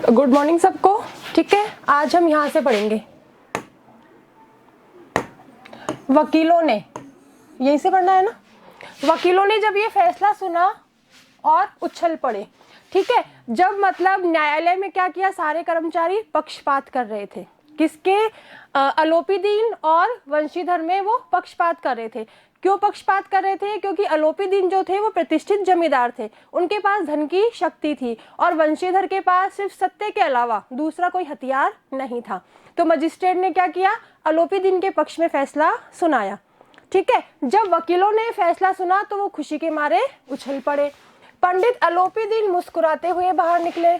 Good morning सबको। ठीक है, आज हम यहाँ से पढ़ेंगे। वकीलों ने, यहीं से पढ़ना है ना। वकीलों ने जब ये फैसला सुना और उछल पड़े। ठीक है, जब मतलब न्यायालय में क्या किया, सारे कर्मचारी पक्षपात कर रहे थे। किसके? अलोपीदीन और वंशीधर में वो पक्षपात कर रहे थे। क्यों पक्षपात कर रहे थे? क्योंकि अलोपीदीन जो थे वो प्रतिष्ठित जमींदार थे, उनके पास धन की शक्ति थी, और वंशीधर के पास सिर्फ सत्य के अलावा दूसरा कोई हथियार नहीं था। तो मजिस्ट्रेट ने क्या किया, अलोपीदीन के पक्ष में फैसला सुनाया। ठीक है, जब वकीलों ने फैसला सुना तो वो खुशी के मारे उछल पड़े। पंडित अलोपीदीन मुस्कुराते हुए बाहर निकले।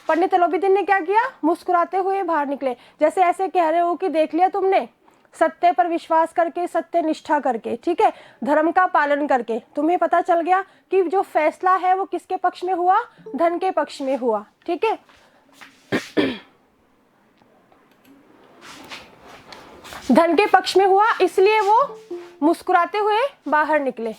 पंडित अलोपीदीन ने क्या किया, मुस्कुराते हुए बाहर निकले, जैसे ऐसे कह रहे हो कि देख लिया तुमने, सत्य पर विश्वास करके, सत्य निष्ठा करके, ठीक है, धर्म का पालन करके तुम्हें पता चल गया कि जो फैसला है वो किसके पक्ष में हुआ, धन के पक्ष में हुआ। ठीक है, धन के पक्ष में हुआ, इसलिए वो मुस्कुराते हुए बाहर निकले।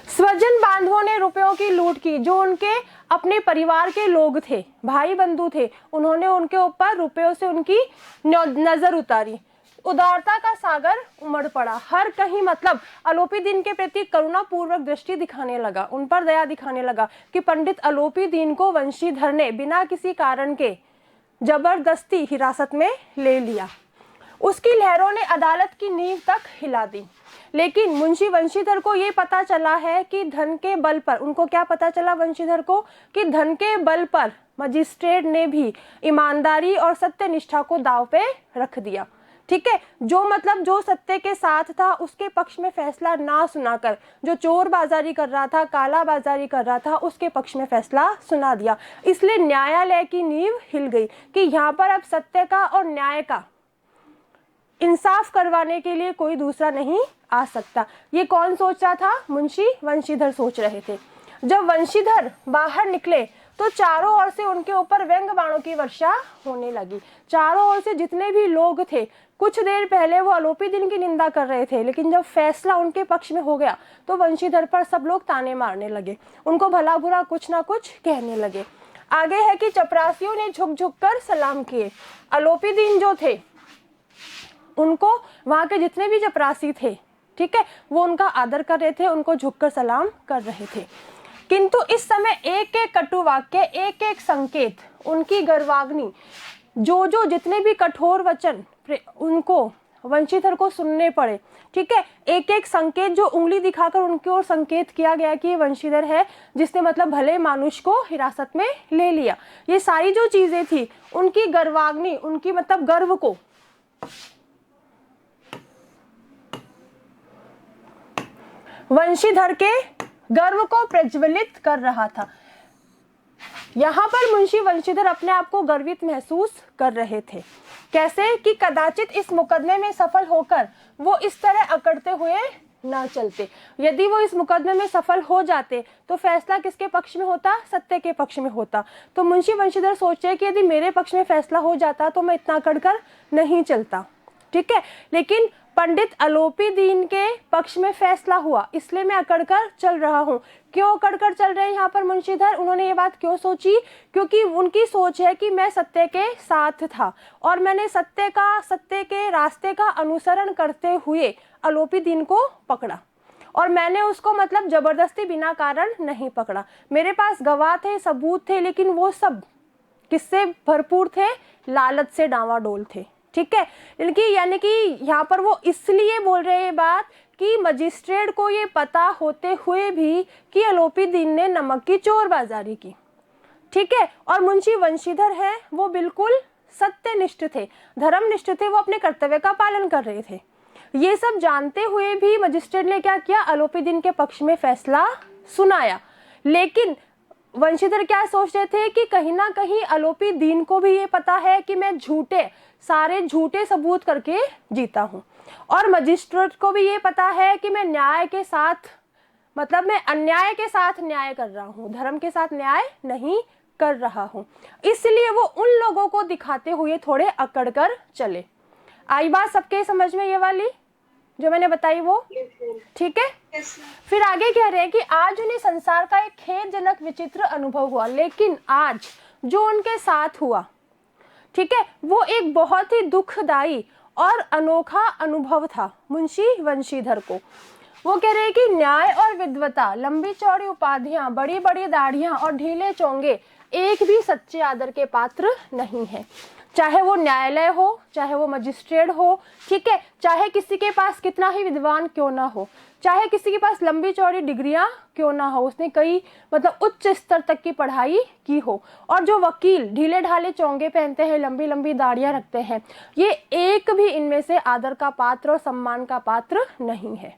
स्वजन बांधवों ने रुपयों की लूट की। जो उनके अपने परिवार के लोग थे, भाई बंधु थे, उन्होंने उनके ऊपर रुपयों से उनकी नजर उतारी। उदारता का सागर उमड़ पड़ा। हर कहीं मतलब अलोपीदीन के प्रति करुणा पूर्वक दृष्टि दिखाने लगा, उन पर दया दिखाने लगा कि पंडित अलोपीदीन को वंशीधर ने बिना किसी कारण के जबरदस्ती हिरासत में ले लिया। उसकी लहरों ने अदालत की नींव तक हिला दी। लेकिन मुंशी वंशीधर को ये पता चला है कि धन के बल पर, उनको क्या पता चला वंशीधर को, कि धन के बल पर मजिस्ट्रेट ने भी ईमानदारी और सत्य निष्ठा को दांव पे रख दिया। ठीक है, जो सत्य के साथ था उसके पक्ष में फैसला ना सुनाकर जो चोर बाजारी कर रहा था, काला बाजारी कर रहा था, उसके पक्ष में फैसला सुना दिया। इसलिए न्यायालय की नींव हिल गई कि यहाँ पर अब सत्य का और न्याय का इंसाफ करवाने के लिए कोई दूसरा नहीं आ सकता। ये कौन सोच रहा था? मुंशी वंशीधर सोच रहे थे। जब वंशीधर बाहर निकले तो चारों ओर से उनके ऊपर व्यंग बाणों की वर्षा होने लगी। चारों ओर से जितने भी लोग थे, कुछ देर पहले वो अलोपीदीन की निंदा कर रहे थे, लेकिन जब फैसला उनके पक्ष में हो गया तो वंशीधर पर सब लोग ताने मारने लगे, उनको भला बुरा कुछ ना कुछ कहने लगे। आगे है कि चपरासियों ने झुक झुक कर सलाम किए। अलोपीदीन जो थे, उनको वहां के जितने भी चपरासी थे, ठीक है, वो उनका आदर कर रहे थे, उनको झुककर सलाम कर रहे थे। किंतु इस समय एक एक कटु वाक्य, एक एक संकेत, उनकी गर्वाग्नि, जो जितने भी कठोर वचन उनको वंशीधर को सुनने पड़े। ठीक है, एक एक संकेत जो उंगली दिखाकर उनकी ओर संकेत किया गया कि ये वंशीधर है जिसने भले मानुष को हिरासत में ले लिया। ये सारी जो चीजें थी, उनकी गर्वाग्नि, उनकी गर्व को वंशीधर के गर्व को प्रज्वलित कर रहा था। यहाँ पर मुंशी वंशीधर अपने आप को गर्वित महसूस कर रहे थे। कैसे? कि कदाचित इस मुकदमे में सफल होकर वो इस तरह अकड़ते हुए ना चलते। यदि वो इस मुकदमे में सफल हो जाते तो फैसला किसके पक्ष में होता? सत्य के पक्ष में होता। तो मुंशी वंशीधर सोचे कि यदि मेरे पक्ष में फैसला हो जाता तो मैं इतना अकड़कर नहीं चलता। ठीक है, लेकिन पंडित अलोपीदीन के पक्ष में फैसला हुआ, इसलिए मैं अकड़कर चल रहा हूँ। क्यों अकड़कर चल रहे हैं यहाँ पर मुंशीधर? उन्होंने ये बात क्यों सोची? क्योंकि उनकी सोच है कि मैं सत्य के साथ था और मैंने सत्य के रास्ते का अनुसरण करते हुए अलोपीदीन को पकड़ा, और मैंने उसको जबरदस्ती बिना कारण नहीं पकड़ा। मेरे पास गवाह थे, सबूत थे, लेकिन वो सब किससे भरपूर थे? लालच से डांवाडोल थे। ठीक है, यानी कि यहाँ पर वो इसलिए बोल रहे हैं बात कि मजिस्ट्रेट को ये पता होते हुए भी कि अलोपीदीन ने नमक की चोर बाजारी की। ठीक है, और मुंशी वंशीधर है वो बिल्कुल सत्यनिष्ठ थे, धर्मनिष्ठ थे, वो अपने कर्तव्य का पालन कर रहे थे। ये सब जानते हुए भी मजिस्ट्रेट ने क्या किया? अलोपीदीन के पक्ष में फैसला सुनाया। लेकिन वंशीधर क्या सोच रहे थे कि कहीं ना कहीं अलोपीदीन को भी ये पता है कि मैं सारे झूठे सबूत करके जीता हूँ, और मजिस्ट्रेट को भी ये पता है कि मैं न्याय के साथ मैं अन्याय के साथ न्याय कर रहा हूँ, धर्म के साथ न्याय नहीं कर रहा हूँ। इसलिए वो उन लोगों को दिखाते हुए थोड़े अकड़ कर चले। आई बात सबके समझ में ये वाली? जो मैंने बताई वो, ठीक है। फिर आगे कह रहे हैं कि आज उन्हें संसार का एक खेदजनक विचित्र अनुभव हुआ, लेकिन आज जो उनके साथ हुआ, ठीक है, वो एक बहुत ही दुखदाई और अनोखा अनुभव था मुंशी वंशीधर को। वो कह रहे हैं कि न्याय और विद्वता, लंबी चौड़ी उपाधियां, बड़ी बड़ी दाढ़ियां और ढीले चोंगे एक भी सच्चे आदर के पात्र नहीं है। चाहे वो न्यायालय हो, चाहे वो मजिस्ट्रेट हो, ठीक है, चाहे किसी के पास कितना ही विद्वान क्यों ना हो, चाहे किसी के पास लंबी चौड़ी डिग्रियां क्यों ना हो, उसने कई मतलब उच्च स्तर तक की पढ़ाई की हो, और जो वकील ढीले ढाले चोंगे पहनते हैं, लंबी लंबी दाढ़ियां रखते हैं, ये एक भी इनमें से आदर का पात्र और सम्मान का पात्र नहीं है,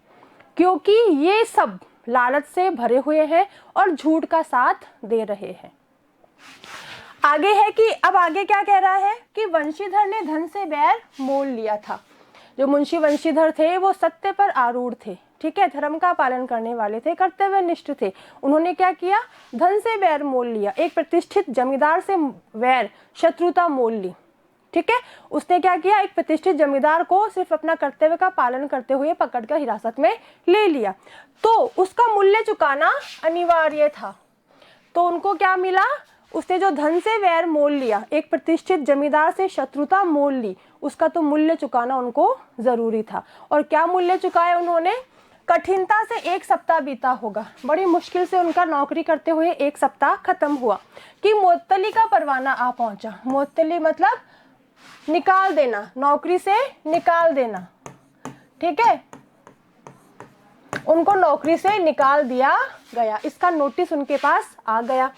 क्योंकि ये सब लालच से भरे हुए हैं और झूठ का साथ दे रहे हैं। आगे है कि अब आगे क्या कह रहा है कि वंशीधर ने धन से बैर मोल लिया था। जो मुंशी वंशीधर थे वो सत्य पर आरूढ़ थे, ठीक है, धर्म का पालन करने वाले थे, कर्तव्यनिष्ठ थे। उन्होंने क्या किया, धन से बैर मोल लिया, एक प्रतिष्ठित जमींदार से वैर शत्रुता मोल ली, ठीक है। उसने क्या किया, एक प्रतिष्ठित जमींदार को सिर्फ अपना कर्तव्य का पालन करते हुए पकड़कर हिरासत में ले लिया, तो उसका मूल्य चुकाना अनिवार्य था। तो उनको क्या मिला, उसने जो धन से वैर मोल लिया, एक प्रतिष्ठित जमींदार से शत्रुता मोल ली, उसका तो मूल्य चुकाना उनको जरूरी था। और क्या मूल्य चुकाया उन्होंने, कठिनता से 1 सप्ताह बीता होगा, बड़ी मुश्किल से उनका नौकरी करते हुए 1 सप्ताह खत्म हुआ कि मुअत्तली का परवाना आ पहुंचा। मुअत्तली मतलब निकाल देना, नौकरी से निकाल देना, ठीक है, उनको नौकरी से निकाल दिया गया, इसका नोटिस उनके पास आ गया।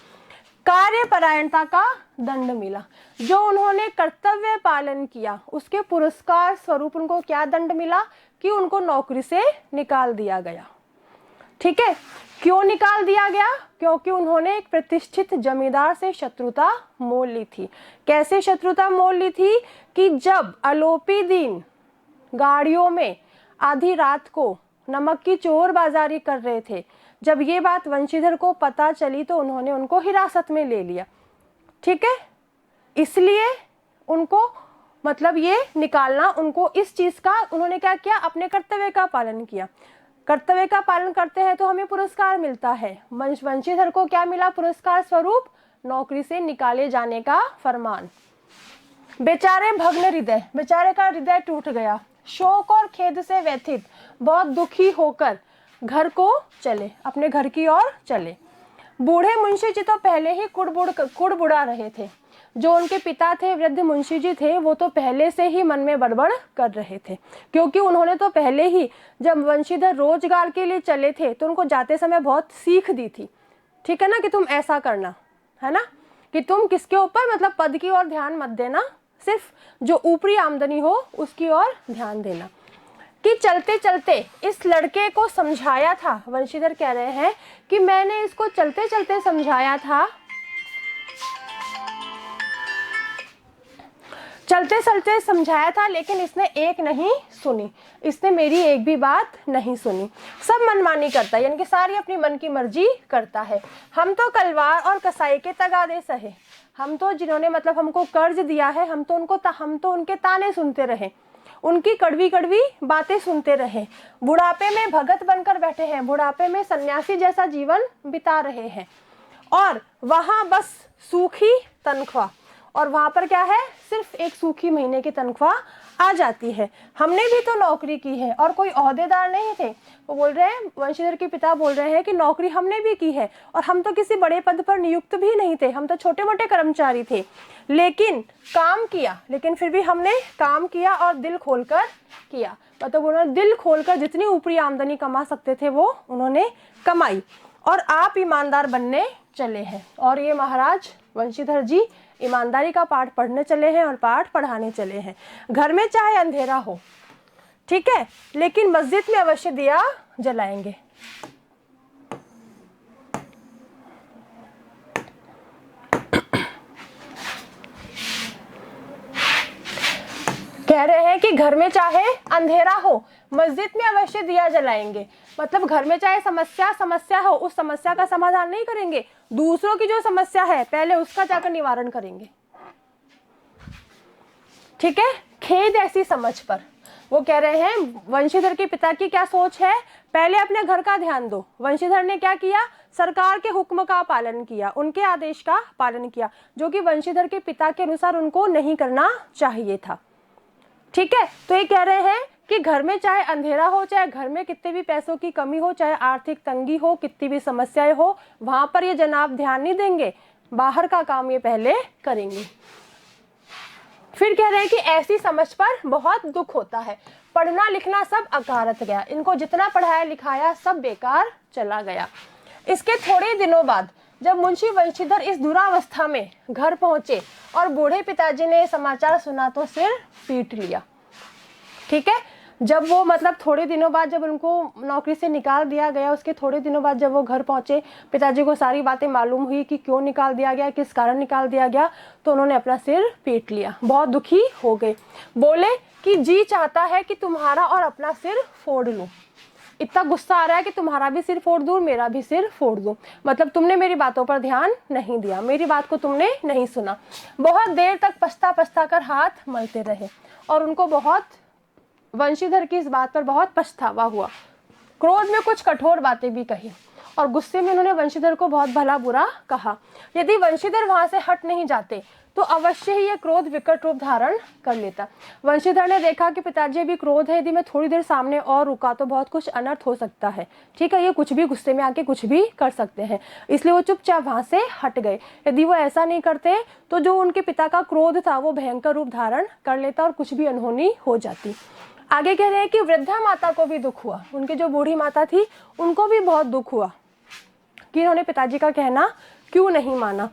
कार्यपरायणता का दंड मिला, जो उन्होंने कर्तव्य पालन किया उसके पुरस्कार स्वरूप उनको क्या दंड मिला कि उनको नौकरी से निकाल दिया गया, ठीक है। क्यों निकाल दिया गया, क्योंकि उन्होंने एक प्रतिष्ठित जमींदार से शत्रुता मोल ली थी। कैसे शत्रुता मोल ली थी कि जब आलोपी दिन गाड़ियों में आधी रात को नमक की चोर बाजारी कर रहे थे, जब ये बात वंशीधर को पता चली तो उन्होंने उनको हिरासत में ले लिया, ठीक है। इसलिए उनको मतलब ये निकालना, उनको इस चीज का उन्होंने क्या किया, अपने कर्तव्य का पालन किया। कर्तव्य का पालन करते हैं तो हमें पुरस्कार मिलता है। वंशीधर को क्या मिला पुरस्कार स्वरूप, नौकरी से निकाले जाने का फरमान। बेचारे भग्न हृदय, बेचारे का हृदय टूट गया, शोक और खेद से व्यथित, बहुत दुखी होकर घर को चले, अपने घर की ओर चले। बूढ़े मुंशी जी तो पहले ही कुड़बुड़ा रहे थे। जो उनके पिता थे, वृद्ध मुंशी जी थे, वो तो पहले से ही मन में बड़बड़ कर रहे थे, क्योंकि उन्होंने तो पहले ही जब वंशीधर रोजगार के लिए चले थे तो उनको जाते समय बहुत सीख दी थी, ठीक है ना, कि तुम ऐसा करना, है ना, कि तुम किसके ऊपर मतलब पद की ओर ध्यान मत देना, सिर्फ जो ऊपरी आमदनी हो उसकी ओर ध्यान देना। कि चलते चलते इस लड़के को समझाया था, वंशीधर कह रहे हैं कि मैंने इसको चलते चलते समझाया था, चलते चलते समझाया था, लेकिन इसने एक नहीं सुनी, इसने मेरी एक भी बात नहीं सुनी। सब मनमानी करता है, यानी कि सारी अपनी मन की मर्जी करता है। हम तो कलवार और कसाई के तगादे सहे, हम तो जिन्होंने मतलब हमको कर्ज दिया है, हम तो उनके ताने सुनते रहे, उनकी कड़वी कड़वी बातें सुनते रहे। बुढ़ापे में भगत बनकर बैठे हैं, बुढ़ापे में सन्यासी जैसा जीवन बिता रहे हैं, और वहां बस सूखी तनख्वाह, और वहां पर क्या है, सिर्फ एक सूखी महीने की तनख्वाह आ जाती है। हमने भी तो नौकरी की है और कोई ओहदेदार नहीं थे। वो बोल रहे हैं, वंशीधर के पिता बोल रहे हैं कि नौकरी हमने भी की है और हम तो किसी बड़े पद पर नियुक्त भी नहीं थे, हम तो छोटे मोटे कर्मचारी थे, लेकिन काम किया, लेकिन फिर भी हमने काम किया और दिल खोलकर किया। मतलब उन्होंने दिल खोलकर जितनी ऊपरी आमदनी कमा सकते थे वो उन्होंने कमाई, और आप ईमानदार बनने चले हैं। और ये महाराज वंशीधर जी ईमानदारी का पाठ पढ़ने चले हैं और पाठ पढ़ाने चले हैं। घर में चाहे अंधेरा हो, ठीक है, लेकिन मस्जिद में अवश्य दिया जलाएंगे। कह रहे हैं कि घर में चाहे अंधेरा हो, मस्जिद में अवश्य दिया जलाएंगे। मतलब घर में चाहे समस्या हो, उस समस्या का समाधान नहीं करेंगे, दूसरों की जो समस्या है पहले उसका जाकर निवारण करेंगे, ठीक है। खेद ऐसी समझ पर वो कह रहे हैं वंशीधर के पिता की क्या सोच है, पहले अपने घर का ध्यान दो। वंशीधर ने क्या किया, सरकार के हुक्म का पालन किया, उनके आदेश का पालन किया, जो कि वंशीधर के पिता के अनुसार उनको नहीं करना चाहिए था। ठीक है, तो ये कह रहे हैं कि घर में चाहे अंधेरा हो, चाहे घर में कितने भी पैसों की कमी हो, चाहे आर्थिक तंगी हो, कितनी भी समस्याएं हो, वहां पर ये जनाब ध्यान नहीं देंगे, बाहर का काम ये पहले करेंगे। फिर कह रहे हैं कि ऐसी समझ पर बहुत दुख होता है, पढ़ना लिखना सब अकारत गया, इनको जितना पढ़ाया लिखाया सब बेकार चला गया। इसके थोड़े दिनों बाद जब मुंशी वंशीधर इस दुरावस्था में घर पहुंचे और बूढ़े पिताजी ने समाचार सुना तो सिर पीट लिया। ठीक है, जब वो मतलब थोड़े दिनों बाद जब उनको नौकरी से निकाल दिया गया, उसके थोड़े दिनों बाद जब वो घर पहुंचे, पिताजी को सारी बातें मालूम हुई कि क्यों निकाल दिया गया, किस कारण निकाल दिया गया, तो उन्होंने अपना सिर पीट लिया, बहुत दुखी हो गए। बोले कि जी चाहता है कि तुम्हारा और अपना सिर फोड़ लूं, इतना गुस्सा आ रहा है कि तुम्हारा भी सिर फोड़ दूं, मेरा भी सिर फोड़ दूं, मतलब तुमने मेरी बातों पर ध्यान नहीं दिया, मेरी बात को तुमने नहीं सुना। बहुत देर तक पछता पछता कर हाथ मलते रहे और उनको बहुत वंशीधर की इस बात पर बहुत पछतावा हुआ। क्रोध में कुछ कठोर बातें भी कही और गुस्से में उन्होंने वंशीधर को बहुत भला बुरा कहा। यदि वंशीधर वहां से हट नहीं जाते तो अवश्य ही यह क्रोध विकट रूप धारण कर लेता। वंशीधर ने देखा कि पिताजी भी क्रोध है, यदि मैं थोड़ी देर सामने और रुका तो बहुत कुछ अनर्थ हो सकता है। ठीक है, ये कुछ भी गुस्से में आके कुछ भी कर सकते हैं, इसलिए वो चुपचाप वहां से हट गए। यदि वो ऐसा नहीं करते तो जो उनके पिता का क्रोध था वो भयंकर रूप धारण कर लेता और कुछ भी अनहोनी हो जाती। आगे कह रहे हैं कि वृद्धा माता को भी दुख हुआ, उनकी जो बूढ़ी माता थी उनको भी बहुत दुख हुआ कि इन्होंने पिताजी का कहना क्यों नहीं माना।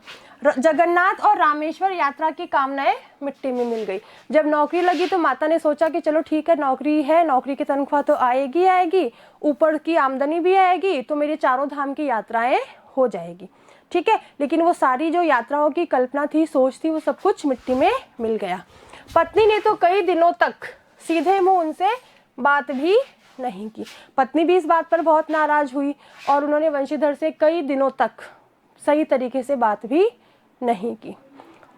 जगन्नाथ और रामेश्वर यात्रा की कामनाएं मिट्टी में मिल गई। जब नौकरी लगी तो माता ने सोचा कि चलो ठीक है, नौकरी है, नौकरी की तनख्वाह तो आएगी आएगी, ऊपर की आमदनी भी आएगी, तो मेरी चारों धाम की यात्राएं हो जाएगी। ठीक है, लेकिन वो सारी जो यात्राओं की कल्पना थी, सोच थी, वो सब कुछ मिट्टी में मिल गया। पत्नी ने तो कई दिनों तक सीधे मुंह उनसे बात भी नहीं की। पत्नी भी इस बात पर बहुत नाराज हुई और उन्होंने वंशीधर से कई दिनों तक सही तरीके से बात भी नहीं की।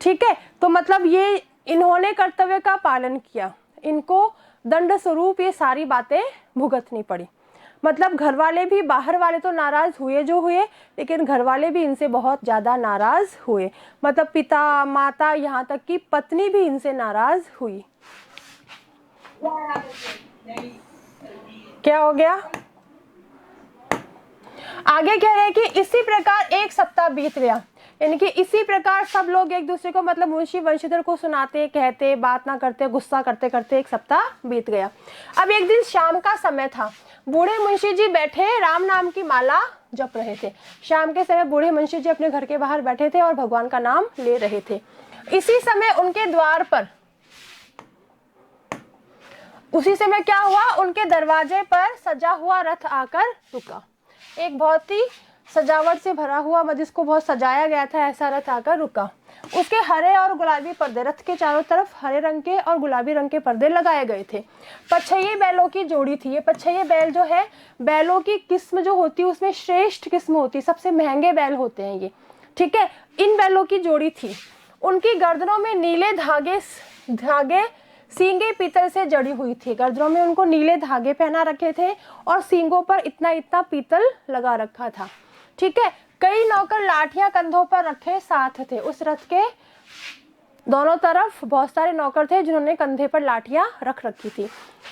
ठीक है, तो मतलब ये इन्होंने कर्तव्य का पालन किया, इनको दंड स्वरूप ये सारी बातें भुगतनी पड़ी। मतलब घर वाले भी, बाहर वाले तो नाराज हुए जो हुए, लेकिन घर वाले भी इनसे बहुत ज्यादा नाराज हुए। मतलब पिता, माता, यहाँ तक कि पत्नी भी इनसे नाराज हुई। क्या हो गया? आगे कह रहे हैं कि इसी प्रकार एक सप्ताह बीत गया, यानी कि इसी प्रकार सब लोग एक दूसरे को मतलब मुंशी वंशीधर को सुनाते, कहते, बात ना करते, गुस्सा करते करते एक सप्ताह बीत गया। अब एक दिन शाम का समय था, बूढ़े मुंशी जी बैठे राम नाम की माला जप रहे थे। शाम के समय बूढ़े मुंशी जी अपने घर के बाहर बैठे थे और भगवान का नाम ले रहे थे। इसी समय उनके द्वार पर, उसी समय क्या हुआ, उनके दरवाजे पर सजा हुआ रथ आकर रुका। एक बहुत ही सजावट से भरा हुआ, जिसको बहुत सजाया गया था, ऐसा रथ आकर रुका। उसके हरे और गुलाबी पर्दे, रथ के चारों तरफ हरे रंग के और गुलाबी रंग के पर्दे लगाए गए थे। पछैये बैलों की जोड़ी थी। ये पछैये बैल जो है, बैलों की किस्म जो होती है उसमें श्रेष्ठ किस्म होती है, सबसे महंगे बैल होते हैं ये। ठीक है, इन बैलों की जोड़ी थी। उनकी गर्दनों में नीले धागे सींगे पीतल से जड़ी हुई थी। गर्दनों में उनको नीले धागे पहना रखे थे और सींगों पर इतना इतना पीतल लगा रखा था। ठीक है, कई नौकर लाठियां कंधों पर रखे साथ थे। उस रथ के दोनों तरफ बहुत सारे नौकर थे जिन्होंने कंधे पर लाठियां रख रखी थी।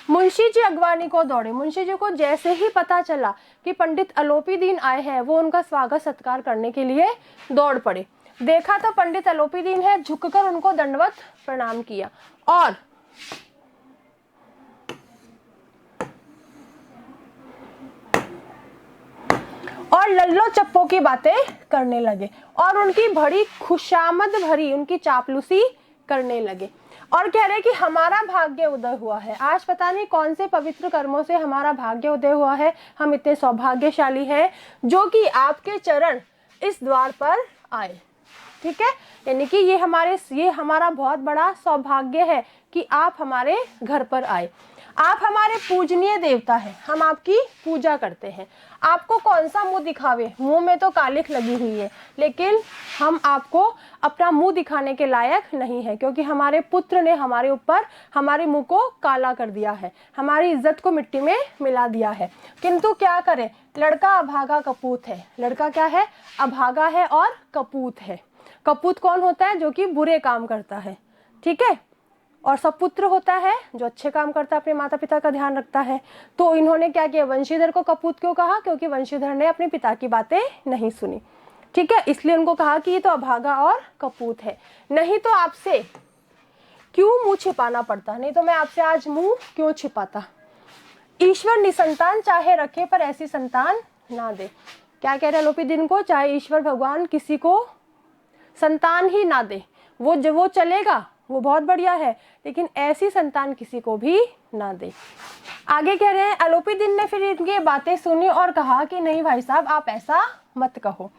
मुंशी जी अगवानी को दौड़े। मुंशी जी को जैसे ही पता चला कि पंडित अलोपी दीन आए हैं, वो उनका स्वागत सत्कार करने के लिए दौड़ पड़े। देखा तो पंडित अलोपी दीन है, झुककर उनको दंडवत प्रणाम किया और लल्लो चप्पो की बातें करने लगे और उनकी बड़ी खुशामद भरी उनकी चापलूसी करने लगे और कह रहे कि हमारा भाग्य उदय हुआ है आज, पता नहीं कौन से पवित्र कर्मों से हमारा भाग्य उदय हुआ है, हम इतने सौभाग्यशाली हैं जो कि आपके चरण इस द्वार पर आए। ठीक है, यानी कि ये हमारा बहुत बड़ा सौभाग्य है कि आप हमारे घर पर आए। आप हमारे पूजनीय देवता हैं, हम आपकी पूजा करते हैं। आपको कौन सा मुंह दिखावे, मुंह में तो कालिख लगी हुई है, लेकिन हम आपको अपना मुंह दिखाने के लायक नहीं है, क्योंकि हमारे पुत्र ने हमारे ऊपर हमारे मुंह को काला कर दिया है, हमारी इज्जत को मिट्टी में मिला दिया है। किंतु क्या करें, लड़का अभागा कपूत है। लड़का क्या है, अभागा है और कपूत है। कपूत कौन होता है, जो कि बुरे काम करता है, ठीक है। और सपुत्र होता है जो अच्छे काम करता है, अपने माता पिता का ध्यान रखता है। तो इन्होंने क्या किया, वंशीधर को कपूत क्यों कहा, क्योंकि वंशीधर ने अपने पिता की बातें नहीं सुनी, ठीक है, इसलिए उनको कहा कि ये तो अभागा और कपूत है। नहीं तो आपसे क्यों मुंह छिपाना पड़ता, नहीं तो मैं आपसे आज मुंह क्यों छिपाता। ईश्वर निसंतान चाहे रखे, पर ऐसी संतान ना दे। क्या कह रहे लोपीदीन को, चाहे ईश्वर भगवान किसी को संतान ही ना दे, वो चलेगा, वो बहुत बढ़िया है, लेकिन ऐसी संतान किसी को भी ना दे। आगे कह रहे हैं, अलोपीदीन ने फिर इनकी बातें सुनी और कहा कि नहीं भाई साहब, आप ऐसा मत कहो।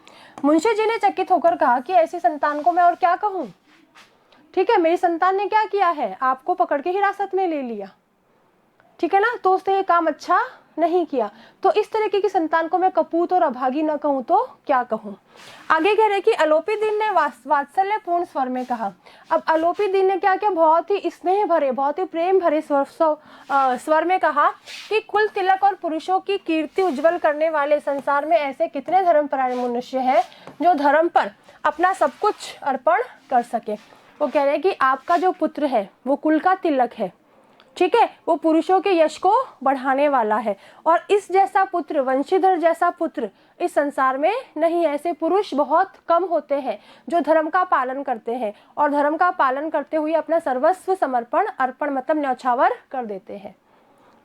मुंशी जी ने चकित होकर कहा कि ऐसी संतान को मैं और क्या कहूँ, ठीक है, मेरी संतान ने क्या किया है, आपको पकड़ के हिरासत में ले लिया, ठीक है ना, तो उसने ये काम अच्छा नहीं किया। तो इस तरीके की संतान को मैं कपूत और अभागी न कहूं तो क्या कहूं। आगे कह रहे कि अलोपीदीन ने वात्सल्य पूर्ण स्वर में कहा। अब अलोपीदीन ने क्या किया, बहुत ही स्नेह भरे, बहुत ही प्रेम भरे स्वर में कहा कि कुल तिलक और पुरुषों की कीर्ति उज्जवल करने वाले संसार में ऐसे कितने धर्मपरायण मनुष्य हैं जो धर्म पर अपना सब कुछ अर्पण कर सके। वो कह रहे हैं कि आपका जो पुत्र है वो कुल का तिलक है, ठीक है, वो पुरुषों के यश को बढ़ाने वाला है, और इस जैसा पुत्र, वंशीधर जैसा पुत्र इस संसार में नहीं। ऐसे पुरुष बहुत कम होते हैं जो धर्म का पालन करते हैं और धर्म का पालन करते हुए अपना सर्वस्व समर्पण, अर्पण मतलब न्यौछावर कर देते हैं,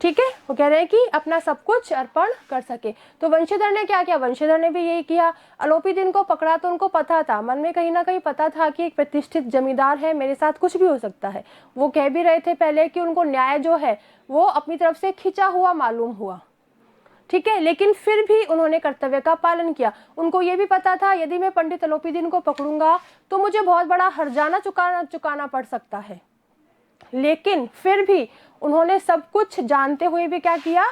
ठीक है। वो कह रहे हैं कि अपना सब कुछ अर्पण कर सके। तो वंशीधर ने क्या किया, वंशीधर ने भी यही किया। अलोपीदीन को पकड़ा तो उनको पता था, मन में कहीं ना कहीं पता था कि एक प्रतिष्ठित जमींदार है, मेरे साथ कुछ भी हो सकता है। वो कह भी रहे थे पहले कि उनको न्याय जो है वो अपनी तरफ से खिंचा हुआ मालूम हुआ, ठीक है, लेकिन फिर भी उन्होंने कर्तव्य का पालन किया। उनको ये भी पता था यदि मैं पंडित अलोपीदीन को पकड़ूंगा तो मुझे बहुत बड़ा हर्जाना चुकाना पड़ सकता है, लेकिन फिर भी उन्होंने सब कुछ जानते हुए भी क्या किया,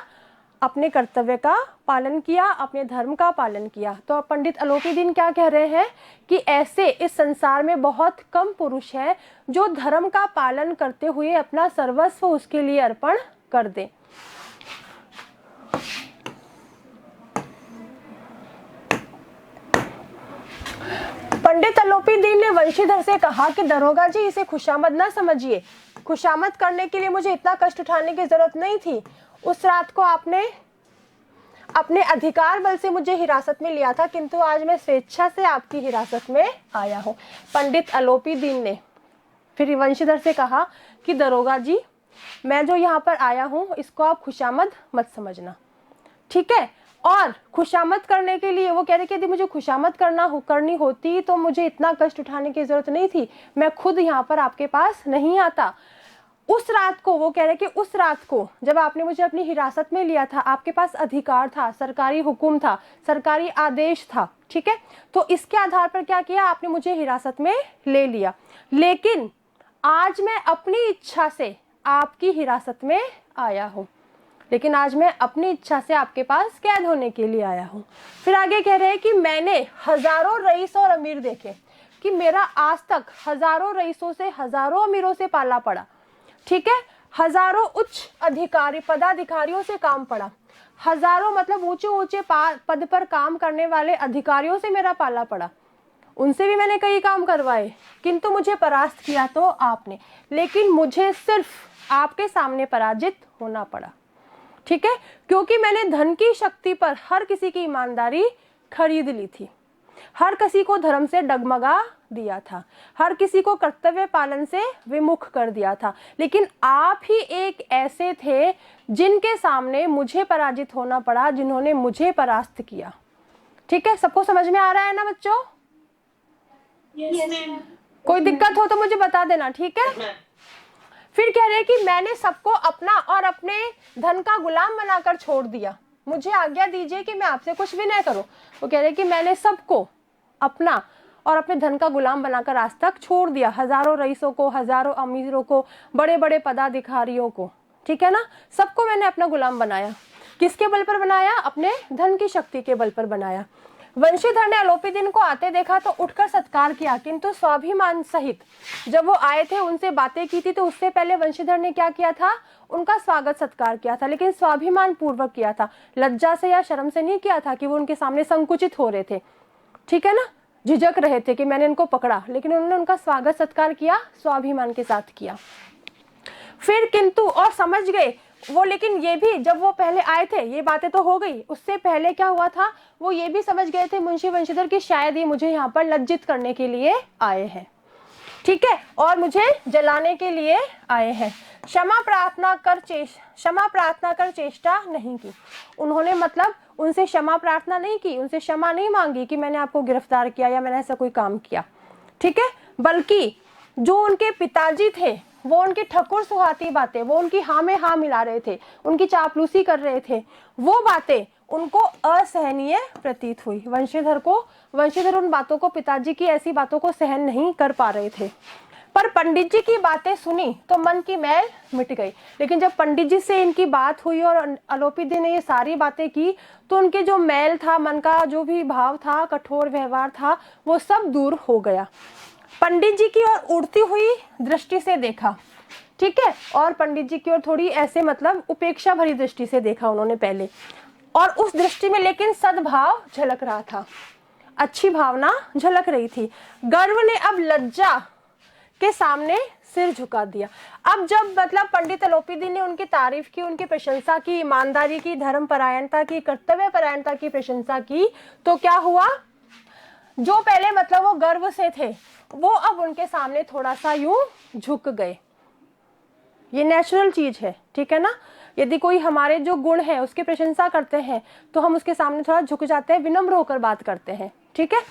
अपने कर्तव्य का पालन किया, अपने धर्म का पालन किया। तो पंडित अलोपीदीन क्या कह रहे हैं कि ऐसे इस संसार में बहुत कम पुरुष हैं जो धर्म का पालन करते हुए अपना सर्वस्व उसके लिए अर्पण कर दें। पंडित अलोपीदीन ने वंशीधर से कहा कि दरोगा जी, इसे खुशामद ना समझिए, खुशामद करने के लिए मुझे इतना कष्ट उठाने की जरूरत नहीं थी। उस रात को आपने अपने अधिकार बल से मुझे हिरासत में लिया था, किंतु आज मैं स्वेच्छा से आपकी हिरासत में आया हूँ। पंडित अलोपीदीन ने फिर वंशीधर से कहा कि दरोगा जी, मैं जो यहाँ पर आया हूँ इसको आप खुशामद मत समझना, ठीक है। और खुशामद करने के लिए वो कह रहे कि यदि मुझे खुशामद करनी होती तो मुझे इतना कष्ट उठाने की जरूरत नहीं थी, मैं खुद यहाँ पर आपके पास नहीं आता। उस रात को वो कह रहे कि उस रात को जब आपने मुझे अपनी हिरासत में लिया था, आपके पास अधिकार था, सरकारी हुक्म था, सरकारी आदेश था, ठीक है, तो इसके आधार पर क्या किया, आपने मुझे हिरासत में ले लिया। लेकिन आज मैं अपनी इच्छा से आपकी हिरासत में आया हूँ, लेकिन आज मैं अपनी इच्छा से आपके पास कैद होने के लिए आया हूँ। फिर आगे कह रहे हैं कि मैंने हजारों रईस और अमीर देखे, कि मेरा आज तक हजारों रईसों से, हजारों अमीरों से पाला पड़ा, ठीक है, हजारों उच्च अधिकारी पदाधिकारियों से काम पड़ा, हजारों मतलब ऊंचे ऊंचे पद पर काम करने वाले अधिकारियों से मेरा पाला पड़ा, उनसे भी मैंने कई काम करवाए, किंतु मुझे परास्त किया तो आपने, लेकिन मुझे सिर्फ आपके सामने पराजित होना पड़ा, ठीक है, क्योंकि मैंने धन की शक्ति पर हर किसी की ईमानदारी खरीद ली थी, हर किसी को धर्म से डगमगा दिया था, हर किसी को कर्तव्य पालन से विमुख कर दिया था, लेकिन आप ही एक ऐसे थे जिनके सामने मुझे पराजित होना पड़ा, जिन्होंने मुझे परास्त किया, ठीक है। सबको समझ में आ रहा है ना बच्चों? yes, कोई दिक्कत हो तो मुझे बता देना, ठीक है। फिर कह रहे कि मैंने सबको अपना और अपने धन का गुलाम बनाकर छोड़ दिया, मुझे आज्ञा दीजिए कि मैं आपसे कुछ विनय करूं। वो कह रहे कि मैंने सबको अपना और अपने धन का गुलाम बनाकर आज तक छोड़ दिया, हजारों रईसों को, हजारों अमीरों को, बड़े बड़े पदाधिकारियों को, ठीक है ना। सबको मैंने अपना गुलाम बनाया। किसके बल पर बनाया? अपने धन की शक्ति के बल पर बनाया। वंशीधर ने अलोपीदीन को आते देखा तो उठकर सत्कार किया, किंतु स्वाभिमान सहित जब वो आए थे, उनसे बातें की थी, तो उससे पहले वंशीधर ने क्या किया था? उनका स्वागत सत्कार किया था, लेकिन स्वाभिमान पूर्वक किया था, लज्जा से या शर्म से नहीं किया था कि वो उनके सामने संकुचित हो रहे थे, ठीक है ना, झिझक रहे थे कि मैंने इनको पकड़ा, लेकिन उन्होंने उनका स्वागत सत्कार किया, स्वाभिमान के साथ किया। फिर किंतु और समझ गए वो, लेकिन ये भी जब वो पहले आए थे, ये बातें तो हो गई, उससे पहले क्या हुआ था, वो ये भी समझ गए थे मुंशी वंशीधर कि शायद ये मुझे यहाँ पर लज्जित करने के लिए आए हैं, ठीक है, और मुझे जलाने के लिए आए हैं। क्षमा प्रार्थना कर चेष्टा नहीं की। उन्होंने मतलब उनसे क्षमा प्रार्थना नहीं की, उनसे क्षमा नहीं मांगी कि मैंने आपको गिरफ्तार किया या मैंने ऐसा कोई काम किया, ठीक है, बल्कि जो उनके पिताजी थे वो उनकी ठकुर सुहाती बातें, वो उनकी हाँ में हाँ मिला रहे थे, उनकी चापलूसी कर रहे थे, वो बातें उनको असहनीय प्रतीत हुई। वंशीधर उन बातों को, पिताजी की ऐसी बातों को सहन नहीं कर पा रहे थे। पर पंडित जी की बातें सुनी तो मन की मैल मिट गई। लेकिन जब पंडित जी से इनकी बात हुई और अलोपीदी ने ये सारी बातें की, तो उनके जो मैल था, मन का जो भी भाव था, कठोर व्यवहार था, वो सब दूर हो गया। पंडित जी की ओर उड़ती हुई दृष्टि से देखा, ठीक है, और पंडित जी की ओर थोड़ी ऐसे मतलब उपेक्षा भरी दृष्टि से देखा उन्होंने पहले, और उस दृष्टि में लेकिन सद्भाव झलक रहा था, अच्छी भावना झलक रही थी। गर्व ने अब लज्जा के सामने सिर झुका दिया। अब जब मतलब पंडित अलोपीदी ने उनकी तारीफ की, उनकी प्रशंसा की, ईमानदारी की, धर्मपरायणता की, कर्तव्यपरायणता की प्रशंसा की, तो क्या हुआ, जो पहले मतलब वो गर्व से थे, वो अब उनके सामने थोड़ा सा यूं झुक गए। ये नेचुरल चीज है, ठीक है ना। यदि कोई हमारे जो गुण है उसकी प्रशंसा करते हैं तो हम उसके सामने थोड़ा झुक जाते हैं, विनम्र होकर बात करते हैं, ठीक है।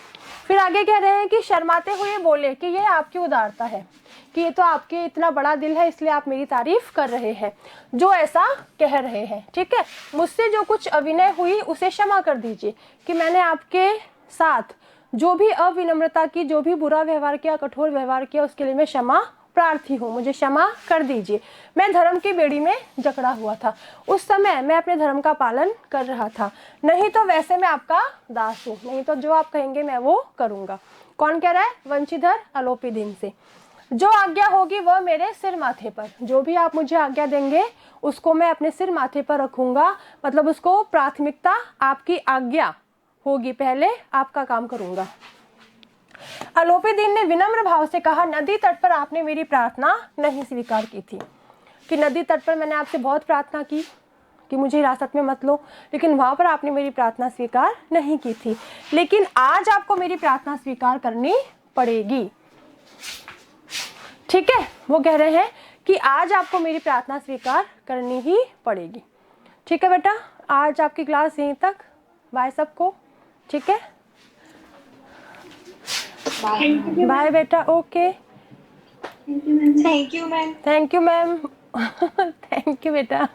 फिर आगे कह रहे हैं कि शर्माते हुए बोले कि ये आपकी उदारता है, कि ये तो आपके इतना बड़ा दिल है, इसलिए आप मेरी तारीफ कर रहे हैं, जो ऐसा कह रहे हैं, ठीक है। मुझसे जो कुछ अविनय हुई उसे क्षमा कर दीजिए, कि मैंने आपके साथ जो भी अविनम्रता की, जो भी बुरा व्यवहार किया, कठोर व्यवहार किया, उसके लिए मैं क्षमा प्रार्थी हूँ, मुझे क्षमा कर दीजिए। मैं धर्म की बेड़ी में जकड़ा हुआ था, उस समय मैं अपने धर्म का पालन कर रहा था, नहीं तो वैसे मैं आपका दास हूँ, नहीं तो जो आप कहेंगे मैं वो करूँगा। कौन कह रहा है? वंशीधर अलोपीदीन से। जो आज्ञा होगी वह मेरे सिर माथे पर, जो भी आप मुझे आज्ञा देंगे उसको मैं अपने सिर माथे पर रखूंगा, मतलब उसको प्राथमिकता, आपकी आज्ञा होगी, पहले आपका काम करूंगा। अलोपीदीन ने विनम्र भाव से कहा, नदी तट पर आपने मेरी प्रार्थना नहीं स्वीकार की थी, कि नदी तट पर मैंने आपसे बहुत प्रार्थना की कि मुझे हिरासत में मत लो, लेकिन वहां पर आपने मेरी प्रार्थना स्वीकार नहीं की थी, लेकिन आज आपको मेरी प्रार्थना स्वीकार करनी पड़ेगी, ठीक है। वो कह रहे हैं कि आज आपको मेरी प्रार्थना स्वीकार करनी ही पड़ेगी, ठीक है बेटा। आज आपकी क्लास यहीं तक, बाय सबको, ठीक है, बाय बेटा, okay, thank you ma'am. Thank you ma'am, thank you बेटा।